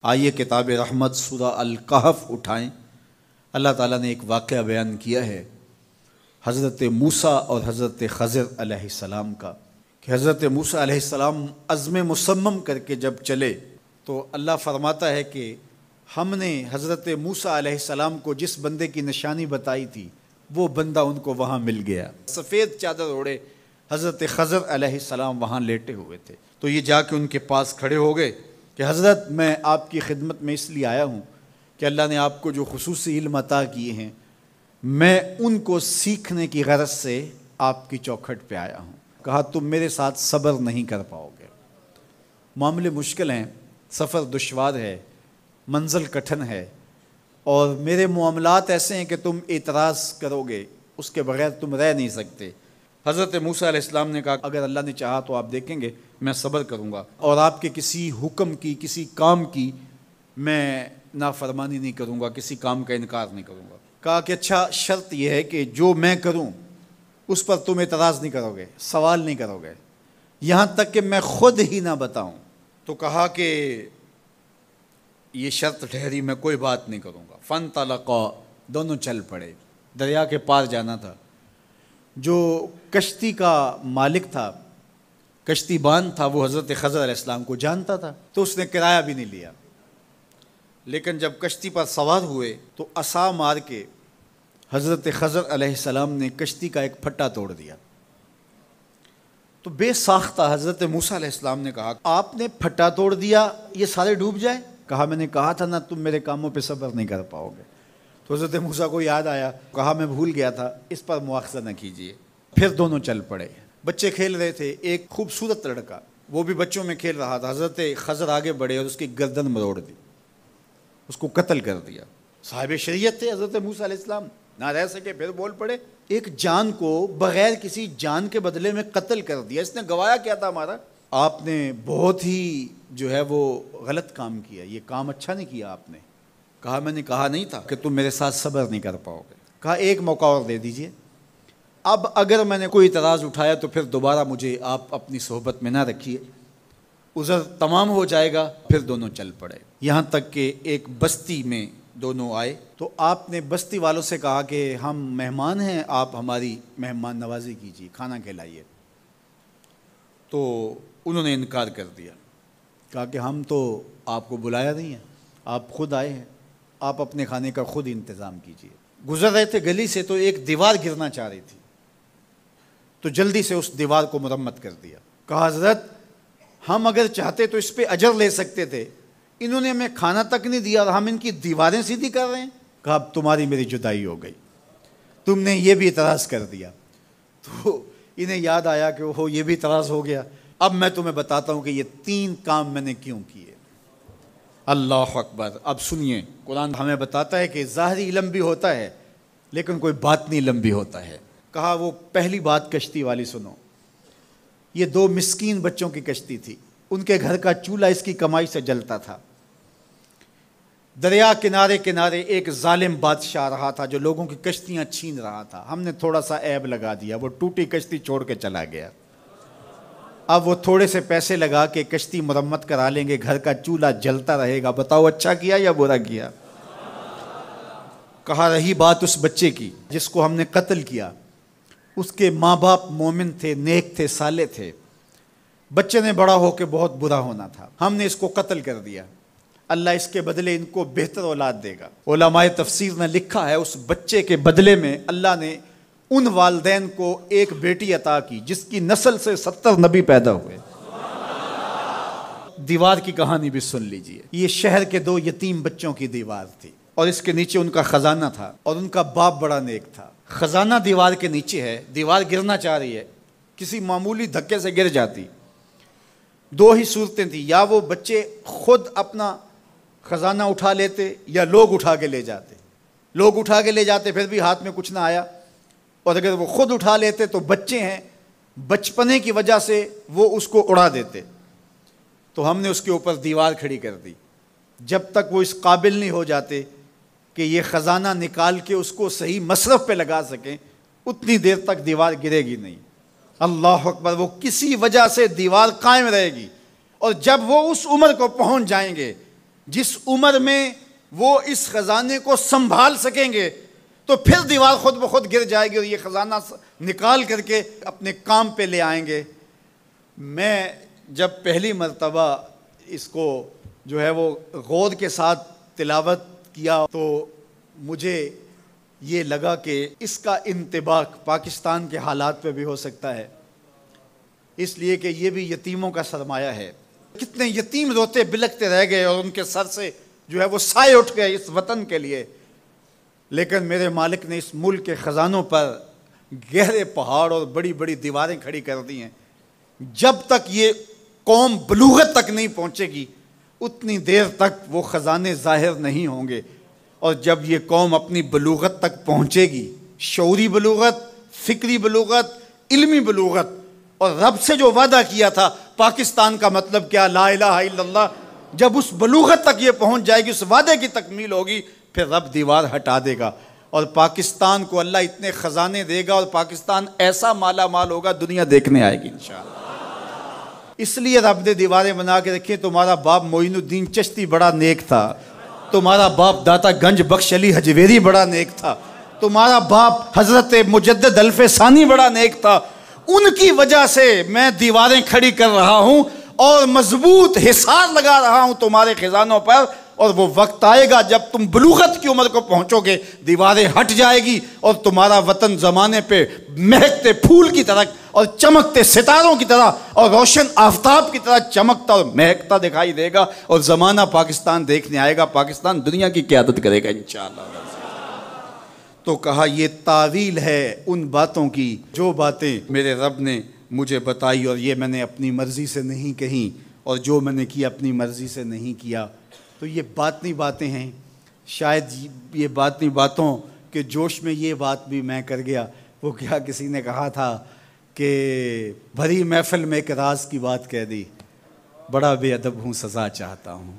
آئیے کتاب رحمت سورہ الکہف اٹھائیں۔ اللہ تعالیٰ نے ایک واقعہ بیان کیا ہے حضرت موسیٰ اور حضرت خضر علیہ السلام کا، کہ حضرت موسیٰ علیہ السلام عزم مصمم کر کے جب چلے تو اللہ فرماتا ہے کہ ہم نے حضرت موسیٰ علیہ السلام کو جس بندے کی نشانی بتائی تھی وہ بندہ ان کو وہاں مل گیا۔ سفید چادر اوڑھے حضرت خضر علیہ السلام وہاں لیٹے ہوئے تھے، تو یہ جا کے ان کے پاس کھڑے ہو گئے کہ حضرت میں آپ کی خدمت میں اس لیے آیا ہوں کہ اللہ نے آپ کو جو خصوصی علم عطا کیے ہیں میں ان کو سیکھنے کی غرض سے آپ کی چوکھٹ پہ آیا ہوں۔ کہا تم میرے ساتھ صبر نہیں کر پاؤ گے، معاملے مشکل ہیں، سفر دشوار ہے، منزل کٹھن ہے، اور میرے معاملات ایسے ہیں کہ تم اعتراض کرو گے اس کے بغیر تم رہ نہیں سکتے۔ حضرت موسیٰ علیہ السلام نے کہا اگر اللہ نے چاہا تو آپ دیکھیں گے میں صبر کروں گا اور آپ کے کسی حکم کی کسی کام کی میں نافرمانی نہیں کروں گا، کسی کام کا انکار نہیں کروں گا۔ کہا کہ اچھا شرط یہ ہے کہ جو میں کروں اس پر تم اعتراض نہیں کرو گے، سوال نہیں کرو گے، یہاں تک کہ میں خود ہی نہ بتاؤں۔ تو کہا کہ یہ شرط ٹھہری، میں کوئی بات نہیں کروں گا۔ فانطلقا، دونوں چل پڑے، دریا کے پار جانا تھا۔ جو کشتی کا مالک تھا، کشتی بان تھا، وہ حضرت خضر علیہ السلام کو جانتا تھا تو اس نے کرایہ بھی نہیں لیا، لیکن جب کشتی پر سوار ہوئے تو عصا مار کے حضرت خضر علیہ السلام نے کشتی کا ایک پھٹا توڑ دیا۔ تو بے ساختہ حضرت موسیٰ علیہ السلام نے کہا آپ نے پھٹا توڑ دیا، یہ سارے ڈوب جائیں؟ کہا میں نے کہا تھا نا تم میرے کاموں پہ صبر نہیں کر پاؤ گے۔ تو حضرت موسیٰ کو یاد آیا، کہا میں بھول گیا تھا، اس پر مواخذہ نہ کیجیے۔ پھر دونوں چل پڑے، بچے کھیل رہے تھے، ایک خوبصورت لڑکا وہ بھی بچوں میں کھیل رہا تھا۔ حضرت خضر آگے بڑھے اور اس کی گردن مروڑ دی، اس کو قتل کر دیا۔ صاحب شریعت تھے حضرت موسیٰ علیہ السلام، نہ رہ سکے، پھر بول پڑے ایک جان کو بغیر کسی جان کے بدلے میں قتل کر دیا، اس نے گوایا کیا تھا ہمارا؟ آپ نے بہت ہی جو ہے وہ غلط کام کیا، یہ کام اچھا نہیں کیا آپ نے۔ کہا میں نے کہا نہیں تھا کہ تم میرے ساتھ صبر نہیں کر پاؤ گے۔ کہا ایک موقع اور دے دیجئے، اب اگر میں نے کوئی اعتراض اٹھایا تو پھر دوبارہ مجھے آپ اپنی صحبت میں نہ رکھیے، عذر تمام ہو جائے گا۔ پھر دونوں چل پڑے، یہاں تک کہ ایک بستی میں دونوں آئے تو آپ نے بستی والوں سے کہا کہ ہم مہمان ہیں، آپ ہماری مہمان نوازی کیجیے، کھانا کھلائیے۔ تو انہوں نے انکار کر دیا، کہا کہ ہم تو آپ کو بلایا نہیں ہے، آپ خود آئے ہیں، آپ اپنے کھانے کا خود انتظام کیجیے۔ گزر رہے تھے گلی سے تو ایک دیوار گرنا چاہ رہی تھی، تو جلدی سے اس دیوار کو مرمت کر دیا۔ کہا حضرت ہم اگر چاہتے تو اس پہ اجر لے سکتے تھے، انہوں نے ہمیں کھانا تک نہیں دیا اور ہم ان کی دیواریں سیدھی کر رہے ہیں۔ کہا اب تمہاری میری جدائی ہو گئی، تم نے یہ بھی اعتراض کر دیا۔ تو انہیں یاد آیا کہ وہ یہ بھی اعتراض ہو گیا، اب میں تمہیں بتاتا ہوں کہ یہ 3 کام میں نے کیوں کیے۔ اللہ اکبر۔ اب سنیے، قرآن ہمیں بتاتا ہے کہ ظاہری علم بھی ہوتا ہے لیکن کوئی باطنی علم بھی ہوتا ہے۔ کہا وہ پہلی بات کشتی والی سنو، یہ 2 مسکین بچوں کی کشتی تھی، ان کے گھر کا چولہا اس کی کمائی سے جلتا تھا۔ دریا کنارے کنارے ایک ظالم بادشاہ رہا تھا جو لوگوں کی کشتیاں چھین رہا تھا، ہم نے تھوڑا سا عیب لگا دیا، وہ ٹوٹی کشتی چھوڑ کے چلا گیا۔ اب وہ تھوڑے سے پیسے لگا کے کشتی مرمت کرا لیں گے، گھر کا چولہا جلتا رہے گا، بتاؤ اچھا کیا یا برا کیا؟ کہا رہی بات اس بچے کی جس کو ہم نے قتل کیا، اس کے ماں باپ مومن تھے، نیک تھے، صالح تھے، بچے نے بڑا ہو کے بہت برا ہونا تھا، ہم نے اس کو قتل کر دیا، اللہ اس کے بدلے ان کو بہتر اولاد دے گا۔ علماء تفسیر نے لکھا ہے اس بچے کے بدلے میں اللہ نے ان والدین کو ایک بیٹی عطا کی جس کی نسل سے 70 نبی پیدا ہوئے۔ دیوار کی کہانی بھی سن لیجئے، یہ شہر کے 2 یتیم بچوں کی دیوار تھی اور اس کے نیچے ان کا خزانہ تھا اور ان کا باپ بڑا نیک تھا۔ خزانہ دیوار کے نیچے ہے، دیوار گرنا چاہ رہی ہے، کسی معمولی دھکے سے گر جاتی۔ 2 ہی صورتیں تھیں، یا وہ بچے خود اپنا خزانہ اٹھا لیتے یا لوگ اٹھا کے لے جاتے۔ لوگ اٹھا کے لے جاتے پھر بھی ہاتھ میں کچھ نہ آیا، اور اگر وہ خود اٹھا لیتے تو بچے ہیں، بچپنے کی وجہ سے وہ اس کو اڑا دیتے۔ تو ہم نے اس کے اوپر دیوار کھڑی کر دی، جب تک وہ اس قابل نہیں ہو جاتے کہ یہ خزانہ نکال کے اس کو صحیح مصرف پہ لگا سکیں، اتنی دیر تک دیوار گرے گی نہیں۔ اللہ اکبر۔ وہ کسی وجہ سے دیوار قائم رہے گی، اور جب وہ اس عمر کو پہنچ جائیں گے جس عمر میں وہ اس خزانے کو سنبھال سکیں گے تو پھر دیوار خود بخود گر جائے گی اور یہ خزانہ نکال کر کے اپنے کام پہ لے آئیں گے۔ میں جب پہلی مرتبہ اس کو جو ہے وہ غور کے ساتھ تلاوت کیا تو مجھے یہ لگا کہ اس کا انطباق پاکستان کے حالات پہ بھی ہو سکتا ہے، اس لیے کہ یہ بھی یتیموں کا سرمایہ ہے۔ کتنے یتیم روتے بلکتے رہ گئے اور ان کے سر سے جو ہے وہ سائے اٹھ گئے اس وطن کے لیے، لیکن میرے مالک نے اس ملک کے خزانوں پر گہرے پہاڑ اور بڑی بڑی دیواریں کھڑی کر دی ہیں۔ جب تک یہ قوم بلوغت تک نہیں پہنچے گی اتنی دیر تک وہ خزانے ظاہر نہیں ہوں گے، اور جب یہ قوم اپنی بلوغت تک پہنچے گی، شعوری بلوغت، فکری بلوغت، علمی بلوغت، اور رب سے جو وعدہ کیا تھا پاکستان کا مطلب کیا، لا الہ الا اللہ، جب اس بلوغت تک یہ پہنچ جائے گی، اس وعدے کی تکمیل ہوگی، پھر رب دیوار ہٹا دے گا اور پاکستان کو اللہ اتنے خزانے دے گا اور پاکستان ایسا مالا مال ہوگا دنیا دیکھنے آئے گی انشاءاللہ۔ اس لیے رب نے دیواریں بنا کے رکھی۔ تمہارا باپ معین الدین چشتی بڑا نیک تھا، تمہارا باپ داتا گنج بخش علی حجویری بڑا نیک تھا، تمہارا باپ حضرت مجدد الف ثانی بڑا نیک تھا، ان کی وجہ سے میں دیواریں کھڑی کر رہا ہوں اور مضبوط حصار لگا رہا ہوں تمہارے خزانوں پر، اور وہ وقت آئے گا جب تم بلوغت کی عمر کو پہنچو گے دیواریں ہٹ جائے گی اور تمہارا وطن زمانے پہ مہکتے پھول کی طرح اور چمکتے ستاروں کی طرح اور روشن آفتاب کی طرح چمکتا اور مہکتا دکھائی دے گا، اور زمانہ پاکستان دیکھنے آئے گا، پاکستان دنیا کی قیادت کرے گا انشاءاللہ۔ تو کہا یہ تعویل ہے ان باتوں کی جو باتیں میرے رب نے مجھے بتائی اور یہ میں نے اپنی مرضی سے نہیں کہیں، اور جو میں نے کیا اپنی مرضی سے نہیں کیا۔ تو یہ باطنی باتیں ہیں، شاید یہ باطنی باتوں کے جوش میں یہ بات بھی میں کر گیا۔ وہ کیا کسی نے کہا تھا کہ بھری محفل میں ایک راز کی بات کہہ دی، بڑا بے ادب ہوں سزا چاہتا ہوں۔